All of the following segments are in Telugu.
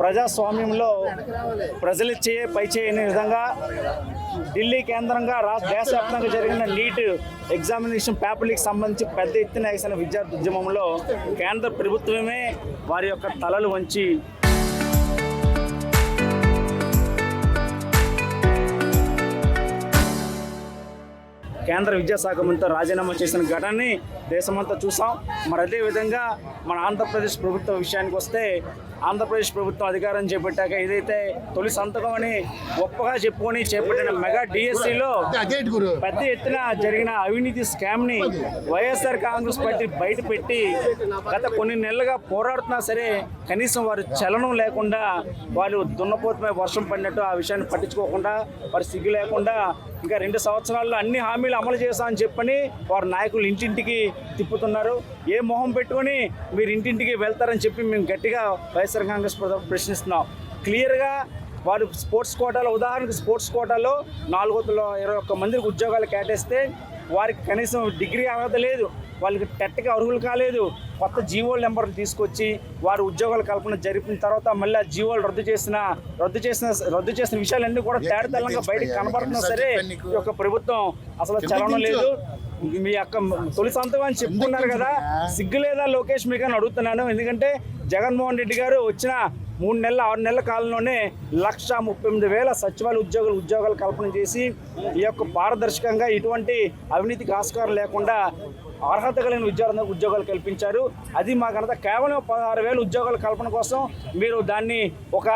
ప్రజాస్వామ్యంలో ప్రజలిచ్చే పై చేయని విధంగా ఢిల్లీ కేంద్రంగా దేశవ్యాప్తంగా జరిగిన నీట్ ఎగ్జామినేషన్ పేపర్ లీక్ సంబంధించి పెద్ద ఎత్తున వేసిన విద్యార్థి ఉద్యమంలో కేంద్ర ప్రభుత్వమే వారి యొక్క తలలు వంచి కేంద్ర విద్యాశాఖ మంత్రి రాజీనామా చేసిన ఘటనని దేశమంతా చూసాం. మరి అదేవిధంగా మన ఆంధ్రప్రదేశ్ ప్రభుత్వం విషయానికి వస్తే ఆంధ్రప్రదేశ్ ప్రభుత్వం అధికారం చేపట్టాక ఏదైతే తొలి సంతకం అని గొప్పగా చెప్పుకొని చేపట్టిన మెగా డిఎస్సిలో పెద్ద ఎత్తున జరిగిన అవినీతి స్కామ్ని వైఎస్ఆర్ కాంగ్రెస్ పార్టీ బయటపెట్టి గత కొన్ని నెలలుగా పోరాడుతున్నా సరే కనీసం వారు చలనం లేకుండా వాళ్ళు దున్నపోతుపై వర్షం పడినట్టు ఆ విషయాన్ని పట్టించుకోకుండా వారు సిగ్గు లేకుండా ఇంకా 2 సంవత్సరాల్లో అన్ని హామీలు అమలు చేస్తామని చెప్పని వారు నాయకులు ఇంటింటికి తిప్పుతున్నారు. ఏ మొహం పెట్టుకొని మీరు ఇంటింటికి వెళ్తారని చెప్పి మేము గట్టిగా వైఎస్ఆర్ కాంగ్రెస్ ప్రశ్నిస్తున్నాం. క్లియర్గా వారు స్పోర్ట్స్ కోటాలో ఉదాహరణకు స్పోర్ట్స్ కోటాలో 421 మందికి ఉద్యోగాలు కేటాయిస్తే వారికి కనీసం డిగ్రీ అర్హత లేదు, వాళ్ళకి టెట్కి అర్హులు కాలేదు. కొత్త జీవోల నెంబర్లు తీసుకొచ్చి వారు ఉద్యోగాల కల్పన జరిపిన తర్వాత మళ్ళీ ఆ జీవోలు రద్దు చేసిన విషయాలన్నీ కూడా తేడతెల్లంగా బయటకు కనబడుతున్నా సరే ఈ యొక్క ప్రభుత్వం అసలు చలనం లేదు. మీ యొక్క తొలి సంతకం అని చెప్పుకున్నారు కదా, సిగ్గు లేదా లోకేష్ మీకు అని అడుగుతున్నాను. ఎందుకంటే జగన్మోహన్ రెడ్డి గారు వచ్చిన 3 నెలల 6 నెలల కాలంలోనే 1,39,000 సచివాలయ ఉద్యోగాలు కల్పన చేసి ఈ యొక్క పారదర్శకంగా ఎటువంటి అవినీతికి ఆస్కారం లేకుండా అర్హత కలిగిన విద్యార్థులకు ఉద్యోగాలు కల్పించారు. అది మాకన్నా కేవలం 16,000 ఉద్యోగాల కల్పన కోసం మీరు దాన్ని ఒక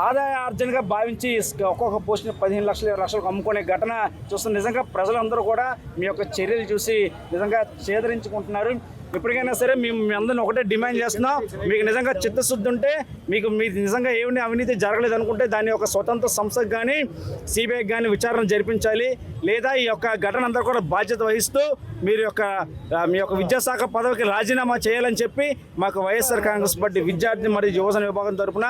ఆదాయ ఆర్జనగా భావించి ఒక్కొక్క పోస్ట్ని 15 లక్షలు 20 లక్షలకు అమ్ముకునే ఘటన చూస్తున్న నిజంగా ప్రజలందరూ కూడా మీ యొక్క చర్యలు చూసి నిజంగా చేదరించుకుంటున్నారు. ఇప్పటికైనా సరే మేము అందరిని ఒకటే డిమాండ్ చేస్తున్నాం, మీకు నిజంగా చిత్తశుద్ధి ఉంటే మీకు నిజంగా ఏమి అవినీతి జరగలేదు అనుకుంటే దాన్ని ఒక స్వతంత్ర సంస్థకు కానీ సిబిఐకి కానీ విచారణ జరిపించాలి. లేదా ఈ యొక్క ఘటన అంతా కూడా బాధ్యత వహిస్తూ మీ యొక్క విద్యాశాఖ పదవికి రాజీనామా చేయాలని చెప్పి మాకు వైఎస్ఆర్ కాంగ్రెస్ పార్టీ విద్యార్థి మరియు యువజన విభాగం తరఫున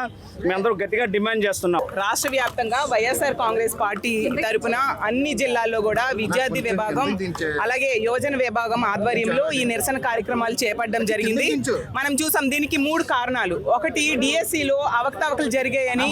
మేమందరూ గట్టిగా డిమాండ్ చేస్తున్నాం. రాష్ట్ర వ్యాప్తంగా వైఎస్ఆర్ కాంగ్రెస్ పార్టీ తరఫున అన్ని జిల్లాల్లో కూడా విద్యార్థి విభాగం అలాగే యువజన విభాగం ఆధ్వర్యంలో ఈ నిరసన కార్యక్రమాలు చేపట్టడం జరిగింది. మనం చూసాం దీనికి 3 కారణాలు. ఒకటి డిఎస్సిలో అవకతవకలు జరిగాయని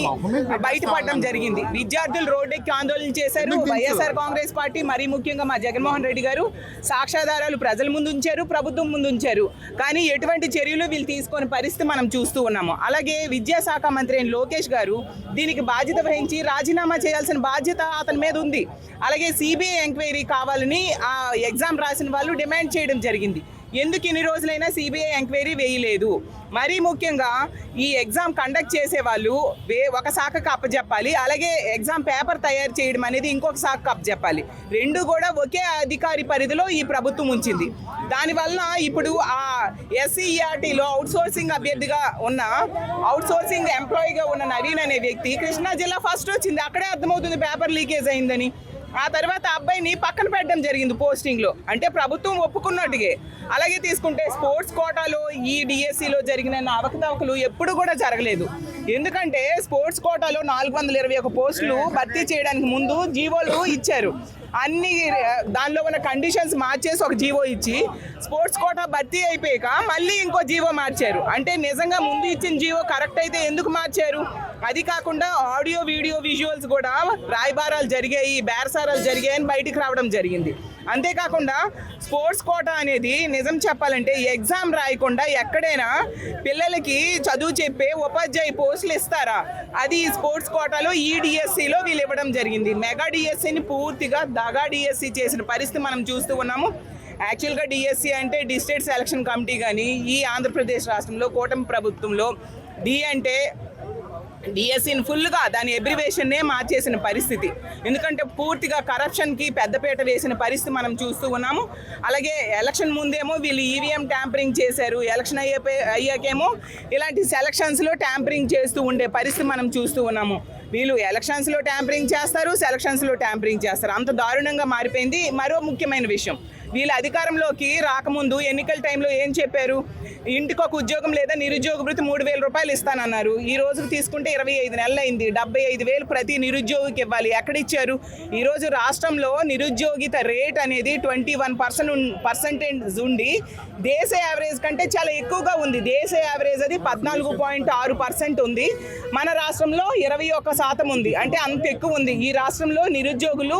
బయటపడడం జరిగింది. విద్యార్థులు రోడ్డెక్కి ఆందోళన చేశారు. వైఎస్ఆర్ కాంగ్రెస్ పార్టీ మరీ ముఖ్యంగా మా జగన్మోహన్ రెడ్డి గారు సాక్ష్యాధారాలు ప్రజల ముందు ఉంచారు, ప్రభుత్వం ముందు ఉంచారు. కానీ ఎటువంటి చర్యలు వీళ్ళు తీసుకునే పరిస్థితి మనం చూస్తూ ఉన్నాము. అలాగే విద్యాశాఖ మంత్రి అయిన లోకేష్ గారు దీనికి బాధ్యత వహించి రాజీనామా చేయాల్సిన బాధ్యత అతని మీద ఉంది. అలాగే సిబిఐ ఎంక్వైరీ కావాలని ఆ ఎగ్జామ్ రాసిన వాళ్ళు డిమాండ్ చేయడం జరిగింది. ఎందుకు ఇన్ని రోజులైనా సిబిఐ ఎంక్వైరీ వేయలేదు? మరీ ముఖ్యంగా ఈ ఎగ్జామ్ కండక్ట్ చేసే వాళ్ళు ఒక శాఖకు అప్పచెప్పాలి, అలాగే ఎగ్జామ్ పేపర్ తయారు చేయడం అనేది ఇంకొక శాఖకు అప్పచెప్పాలి. 2 కూడా ఒకే అధికారి పరిధిలో ఈ ప్రభుత్వం ఉంచింది. దానివల్ల ఇప్పుడు ఆ ఎస్సీఈఆర్టీలో అవుట్సోర్సింగ్ అభ్యర్థిగా ఉన్న అవుట్సోర్సింగ్ ఎంప్లాయీగా ఉన్న నవీన్ అనే వ్యక్తి కృష్ణా జిల్లా ఫస్ట్ వచ్చింది. అక్కడే అర్థమవుతుంది పేపర్ లీకేజ్ అయిందని. ఆ తర్వాత అబ్బాయిని పక్కన పెట్టడం జరిగింది పోస్టింగ్లో, అంటే ప్రభుత్వం ఒప్పుకున్నట్టుగా. అలాగే తీసుకుంటే స్పోర్ట్స్ కోటాలో ఈ డిఎస్సిలో జరిగిన అవకతవకలు ఎప్పుడు కూడా జరగలేదు. ఎందుకంటే స్పోర్ట్స్ కోటాలో 421 పోస్టులు భర్తీ చేయడానికి ముందు జీవోలు ఇచ్చారు. అన్ని దానిలో ఉన్న కండిషన్స్ మార్చేసి ఒక జీవో ఇచ్చి స్పోర్ట్స్ కోటా భర్తీ అయిపోయాక మళ్ళీ ఇంకో జీవో మార్చారు. అంటే నిజంగా ముందు ఇచ్చిన జీవో కరెక్ట్ అయితే ఎందుకు మార్చారు? అది కాకుండా ఆడియో వీడియో విజువల్స్ కూడా రాయబారాలు జరిగాయి, బేరసారాలు జరిగాయని బయటికి రావడం జరిగింది. అంతేకాకుండా స్పోర్ట్స్ కోటా అనేది నిజం చెప్పాలంటే ఎగ్జామ్ రాయకుండా ఎక్కడైనా పిల్లలకి చదువు చెప్పే ఉపాధ్యాయ పోస్టులు ఇస్తారా? అది స్పోర్ట్స్ కోటాలో ఈ డిఎస్సిలో వీళ్ళు ఇవ్వడం జరిగింది. మెగా డిఎస్సిని పూర్తిగా దగా డిఎస్సి చేసిన పరిస్థితి మనం చూస్తూ ఉన్నాము. యాక్చువల్గా డిఎస్సి అంటే డిస్ట్రిక్ట్ సెలక్షన్ కమిటీ, కానీ ఈ ఆంధ్రప్రదేశ్ రాష్ట్రంలో కూటమి ప్రభుత్వంలో డి అంటే డిఎస్సిని ఫుల్గా దాని ఎబ్రివేషన్నే మార్చేసిన పరిస్థితి. ఎందుకంటే పూర్తిగా కరప్షన్కి పెద్దపీట వేసిన పరిస్థితి మనం చూస్తూ ఉన్నాము. అలాగే ఎలక్షన్ ముందేమో వీళ్ళు ఈవీఎం ట్యాంపరింగ్ చేశారు, ఎలక్షన్ అయ్యాకేమో ఇలాంటి సెలక్షన్స్లో ట్యాంపరింగ్ చేస్తూ ఉండే పరిస్థితి మనం చూస్తూ ఉన్నాము. వీళ్ళు ఎలక్షన్స్లో ట్యాంపరింగ్ చేస్తారు, సెలక్షన్స్లో ట్యాంపరింగ్ చేస్తారు. అంత దారుణంగా మారిపోయింది. మరో ముఖ్యమైన విషయం, వీళ్ళ అధికారంలోకి రాకముందు ఎన్నికల టైంలో ఏం చెప్పారు? ఇంటికి ఒక ఉద్యోగం లేదా నిరుద్యోగ భృతి 3,000 రూపాయలు ఇస్తానన్నారు. ఈ రోజుకి తీసుకుంటే 25 నెలలు అయింది. 75,000 ప్రతి నిరుద్యోగికి ఇవ్వాలి. ఎక్కడిచ్చారు? ఈరోజు రాష్ట్రంలో నిరుద్యోగిత రేట్ అనేది 21% ఉండి దేశ యావరేజ్ కంటే చాలా ఎక్కువగా ఉంది. దేశ యావరేజ్ అది 14.6% ఉంది. మన రాష్ట్రంలో 21% ఉంది. అంటే అంత ఎక్కువ ఉంది. ఈ రాష్ట్రంలో నిరుద్యోగులు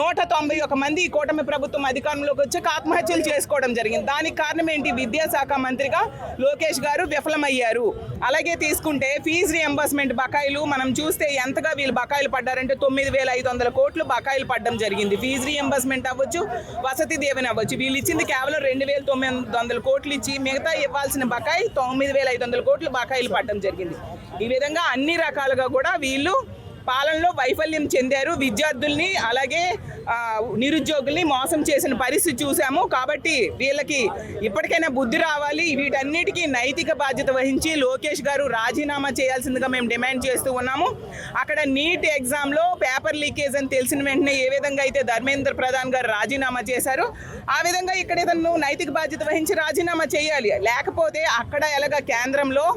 191 మంది ఈ కూటమి ప్రభుత్వం అధికారంలోకి వచ్చాక ఆత్మహత్యలు చేసుకోవడం జరిగింది. దానికి కారణం ఏంటి? విద్యాశాఖ మంత్రిగా లోకేష్ గారు విఫలమయ్యారు. అలాగే తీసుకుంటే ఫీజు రియంబర్స్మెంట్ బకాయిలు మనం చూస్తే ఎంతగా వీళ్ళు బకాయిలు పడ్డారంటే 9,500 కోట్లు బకాయిలు పడడం జరిగింది. ఫీజు రియంబర్స్మెంట్ అవ్వచ్చు, వసతి దీవెన అవ్వచ్చు. వీళ్ళు ఇచ్చింది కేవలం 2,900 కోట్లు ఇచ్చి మిగతా ఇవ్వాల్సిన బకాయి 9,500 కోట్లు బకాయిలు పడడం జరిగింది. ఈ విధంగా అన్ని రకాలుగా కూడా వీళ్ళు పాలనలో వైఫల్యం చెందారు. విద్యార్థుల్ని అలాగే నిరుద్యోగుల్ని మోసం చేసిన పరిస్థితి చూసాము. కాబట్టి వీళ్ళకి ఇప్పటికైనా బుద్ధి రావాలి. వీటన్నిటికీ నైతిక బాధ్యత వహించి లోకేష్ గారు రాజీనామా చేయాల్సిందిగా మేము డిమాండ్ చేస్తూ ఉన్నాము. అక్కడ నీట్ ఎగ్జామ్లో పేపర్ లీకేజ్ అని తెలిసిన వెంటనే ఏ విధంగా అయితే ధర్మేంద్ర ప్రధాన్ గారు రాజీనామా చేశారో ఆ విధంగా ఇక్కడ ఇతను నైతిక బాధ్యత వహించి రాజీనామా చేయాలి. లేకపోతే అక్కడ ఎలాగ కేంద్రంలో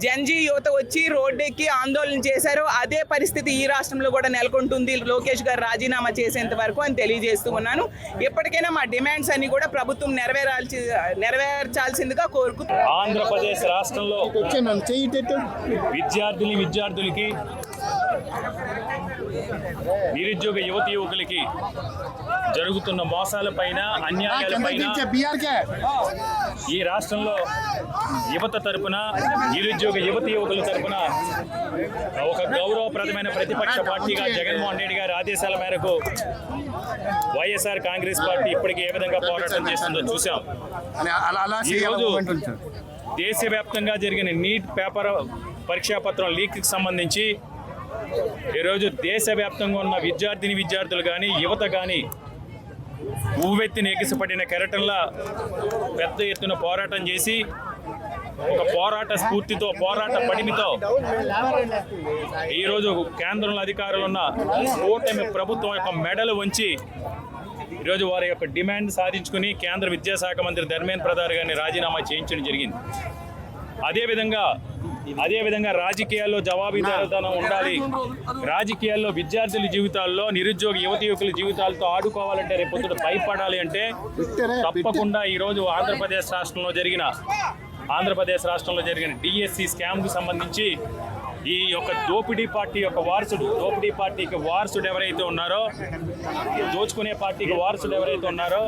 జంజీ యువత వచ్చి రోడ్డెక్కి ఆందోళన చేశారు, అదే పరిస్థితి ఈ రాష్ట్రంలో కూడా నెలకొంటుంది లోకేష్ గారు రాజీనామా చేసేంత వరకు అని తెలియజేస్తూ ఉన్నాను. ఎప్పటికైనా మా డిమాండ్స్ అన్ని కూడా ప్రభుత్వం నెరవేర్చాల్సిందిగా కోరుకుంటున్నాను. ఆంధ్రప్రదేశ్ రాష్ట్రంలో విద్యార్థులకి నిరుద్యోగ యువకులకి జరుగుతున్న మోసాలపైన, అన్యాయాలపైన ఈ రాష్ట్రంలో యువత తరపున, నిరుద్యోగ యువకుల తరపున ఒక గౌరవప్రదమైన ప్రతిపక్ష పార్టీగా జగన్మోహన్ రెడ్డి గారి ఆదేశాల మేరకు వైఎస్ఆర్ కాంగ్రెస్ పార్టీ ఇప్పటికీ ఏ విధంగా పోరాటం చేస్తుందో చూసాం. ఈరోజు దేశవ్యాప్తంగా జరిగిన నీట్ పేపర్ పరీక్షాపత్రం లీక్కి సంబంధించి ఈరోజు దేశవ్యాప్తంగా ఉన్న విద్యార్థులు కానీ యువత కానీ ఊవెత్తిన ఎగిసిపడిన కెరటంలా పెద్ద ఎత్తున పోరాటం చేసి ఒక పోరాట స్ఫూర్తితో, పోరాట పడిమితో ఈరోజు కేంద్రంలో అధికారులు ఉన్న కూటమి ప్రభుత్వం యొక్క మెడలు వంచి ఈరోజు వారి యొక్క డిమాండ్ సాధించుకుని కేంద్ర విద్యాశాఖ మంత్రి ధర్మేంద్ర ప్రధాన్ గారిని రాజీనామా చేయించడం జరిగింది. అదేవిధంగా రాజకీయాల్లో జవాబుదారీతనం ఉండాలి. రాజకీయాల్లో విద్యార్థుల జీవితాల్లో, నిరుద్యోగ యువకుల జీవితాలతో ఆడుకోవాలంటే రేపొద్దుట భయపడాలి అంటే తప్పకుండా ఈరోజు ఆంధ్రప్రదేశ్ రాష్ట్రంలో జరిగిన డిఎస్సి స్కామ్కు సంబంధించి ఈ యొక్క దోపిడీ పార్టీకి వారసుడు ఎవరైతే ఉన్నారో, దోచుకునే పార్టీకి వారసుడు ఎవరైతే ఉన్నారో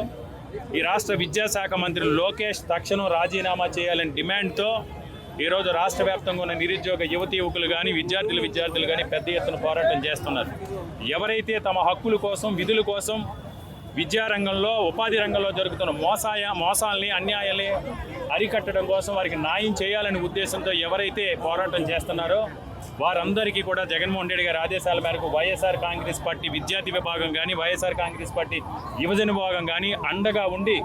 ఈ రాష్ట్ర విద్యాశాఖ మంత్రి లోకేష్ తక్షణం రాజీనామా చేయాలని డిమాండ్తో ఈరోజు రాష్ట్ర వ్యాప్తంగా ఉన్న నిరుద్యోగ యువకులు కానీ విద్యార్థులు కానీ పెద్ద ఎత్తున పోరాటం చేస్తున్నారు. ఎవరైతే తమ హక్కుల కోసం, విధుల కోసం విద్యారంగంలో, ఉపాధి రంగంలో జరుగుతున్న మోసాలని, అన్యాయాల్ని అరికట్టడం కోసం వారికి న్యాయం చేయాలనే ఉద్దేశంతో ఎవరైతే పోరాటం చేస్తున్నారో వారందరికీ కూడా జగన్మోహన్ రెడ్డి గారి ఆదేశాల మేరకు వైఎస్ఆర్ కాంగ్రెస్ పార్టీ విద్యార్థి విభాగం కానీ, వైఎస్ఆర్ కాంగ్రెస్ పార్టీ యువజన విభాగం కానీ అండగా ఉండి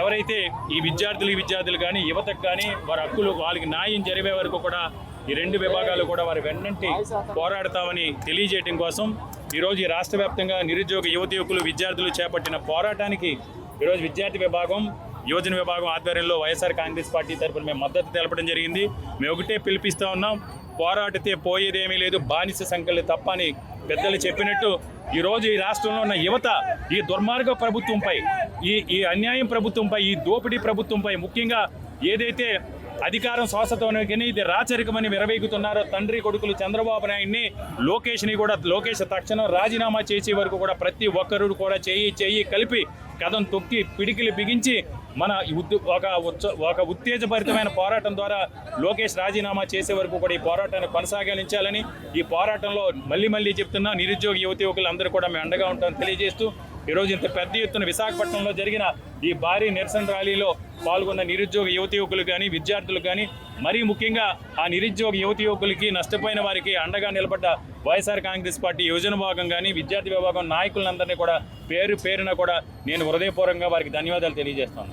ఎవరైతే ఈ విద్యార్థులు కానీ యువతకు కానీ వారి హక్కులు, వాళ్ళకి న్యాయం జరిగే వరకు కూడా ఈ రెండు విభాగాలు కూడా వారి వెన్నంటి పోరాడతామని తెలియజేయడం కోసం ఈరోజు ఈ రాష్ట్ర వ్యాప్తంగా నిరుద్యోగ యువకులు, విద్యార్థులు చేపట్టిన పోరాటానికి ఈరోజు విద్యార్థి విభాగం, యువజన విభాగం ఆధ్వర్యంలో వైఎస్ఆర్ కాంగ్రెస్ పార్టీ తరఫున మేము మద్దతు తెలపడం జరిగింది. మేము ఒకటే పిలిపిస్తూ ఉన్నాం, పోరాడితే పోయేదేమీ లేదు, బానిస సంఖ్యలు తప్ప అని పెద్దలు చెప్పినట్టు ఈరోజు ఈ రాష్ట్రంలో ఉన్న యువత ఈ దుర్మార్గ ప్రభుత్వంపై, ఈ అన్యాయం ప్రభుత్వంపై, ఈ దోపిడీ ప్రభుత్వంపై, ముఖ్యంగా ఏదైతే అధికారం శ్వాసతోనే ఇది రాచరికమని విరవేగుతున్నారో తండ్రి కొడుకులు చంద్రబాబు నాయుడిని, లోకేష్ తక్షణం రాజీనామా చేసే వరకు కూడా ప్రతి ఒక్కరు కూడా చెయ్యి కలిపి కథం తొక్కి పిడికిలి బిగించి మన ఒక ఉత్తేజభరితమైన పోరాటం ద్వారా లోకేష్ రాజీనామా చేసే వరకు కూడా ఈ పోరాటాన్ని కొనసాగించాలని, ఈ పోరాటంలో మళ్ళీ చెప్తున్నా నిరుద్యోగ యువకులు అందరూ కూడా మేము అండగా ఉంటామని తెలియజేస్తూ ఈరోజు ఇంత పెద్ద ఎత్తున విశాఖపట్నంలో జరిగిన ఈ భారీ నిరసన ర్యాలీలో పాల్గొన్న నిరుద్యోగ యువకులు కానీ, విద్యార్థులు కానీ, మరీ ముఖ్యంగా ఆ నిరుద్యోగ యువకులకి, నష్టపోయిన వారికి అండగా నిలబడ్డ వైఎస్ఆర్ కాంగ్రెస్ పార్టీ యువజన విభాగం కానీ, విద్యార్థి విభాగం నాయకులందరినీ కూడా పేరున కూడా నేను హృదయపూర్వకంగా వారికి ధన్యవాదాలు తెలియజేస్తాను.